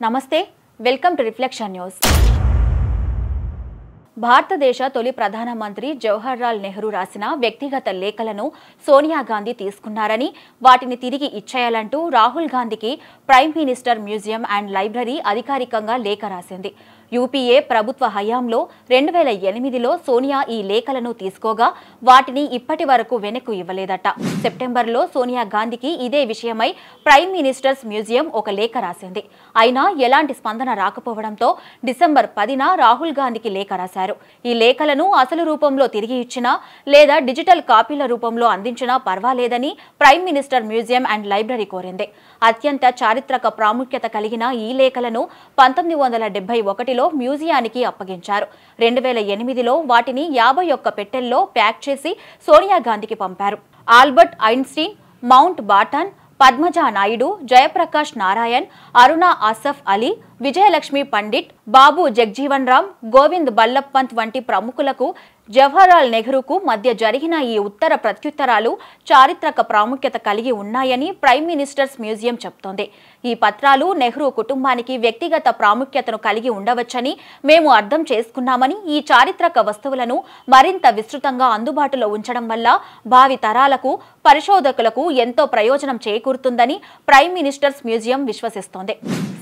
నమస్తే welcome to reflection news. భారతదేశ తొలి ప్రధానమంత్రి జవహర్లాల్ నెహ్రూ రాసిన వ్యక్తిగత లేఖలను సోనియా గాంధీ తీసుకున్నారని వాటిని తిరిగి ఇచ్చేయాలంటూ రాహుల్ గాంధీకి prime minister museum and library అధికారికంగా లేఖ రాసింది। యూపీఏ ప్రభుత్వ హయాంలో 2008లో సోనియా ఈ లేఖలను తీసుకోగా వాటిని ఇప్పటి వరకు వెనక్కు ఇవ్వలేదట। సెప్టెంబర్లో సోనియా గాంధీకి ఇదే విషయమై ప్రైమ్ మినిస్టర్స్ మ్యూజియం ఒక లేఖ రాసింది। అయినా ఎలాంటి స్పందన రాకపోవడంతో డిసెంబర్ 10న రాహుల్ గాంధీకి లేఖ రాశారు। ఈ లేఖలను అసలు రూపంలో తిరిగి ఇచ్చినా లేదా డిజిటల్ కాపీల రూపంలో అందించినా పర్వాలేదని prime minister museum and library కోరింది। అత్యంత చారిత్రక ప్రాముఖ్యత కలిగిన ఈ లేఖలను 1971లో మ్యూజియానికి అప్పగించారు। 2008లో వాటిని 51 పెట్టెల్లో ప్యాక్ చేసి సోనియా గాంధీకి పంపారు। Albert Einstein, Mountbatten, Padmaja Naidu, Jayaprakash Narayan, Aruna Asaf Ali, Vijayalakshmi Pandit, Babu Jagjivan Ram, Govind Ballabh Pant వంటి ప్రముఖులకు జవహర్లాల్ నెహ్రూకు మధ్య జరిగిన ఈ ఉత్తర ప్రత్యుత్తరాలు చారిత్రక ప్రాముఖ్యత కలిగి ఉన్నాయని ప్రైమ్ మినిస్టర్స్ మ్యూజియం చెప్తోంది। ఈ పత్రాలు నెహ్రూ కుటుంబానికి వ్యక్తిగత ప్రాముఖ్యతను కలిగి ఉండవచ్చని మేము అర్థం చేసుకున్నామని, ఈ చారిత్రక వస్తువులను మరింత విస్తృతంగా అందుబాటులో ఉంచడం వల్ల భావి తరాలకు, పరిశోధకులకు ఎంతో ప్రయోజనం చేకూరుతుందని ప్రైమ్ మినిస్టర్స్ మ్యూజియం విశ్వసిస్తోంది।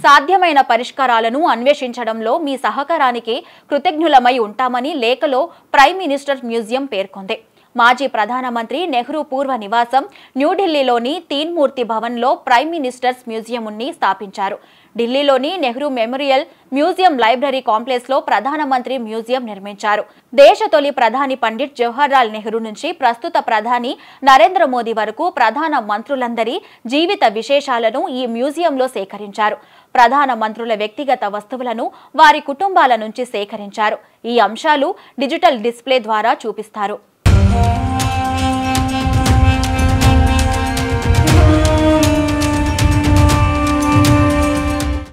సాధ్యమైన పరిష్కారాలను అన్వేషించడంలో మీ సహకారానికి కృతజ్ఞులమై ఉంటామని లేఖలో ప్రైమ్ మినిస్టర్ మ్యూజియం పేర్కొంది। మాజీ ప్రధానమంత్రి నెహ్రూ పూర్వ నివాసం న్యూఢిల్లీలోని తీన్మూర్తి భవన్లో ప్రైమ్ మినిస్టర్స్ మ్యూజియంని స్థాపించారు। ఢిల్లీలోని నెహ్రూ మెమోరియల్ మ్యూజియం లైబ్రరీ కాంప్లెక్స్లో ప్రధానమంత్రి మ్యూజియం నిర్మించారు। దేశ తొలి ప్రధాని పండిట్ జవహర్లాల్ నెహ్రూ నుంచి ప్రస్తుత ప్రధాని నరేంద్ర మోదీ వరకు ప్రధాన మంత్రులందరి జీవిత విశేషాలను ఈ మ్యూజియంలో సేకరించారు। ప్రధాన మంత్రుల వ్యక్తిగత వస్తువులను వారి కుటుంబాల నుంచి సేకరించారు। ఈ అంశాలు డిజిటల్ డిస్ప్లే ద్వారా చూపిస్తారు।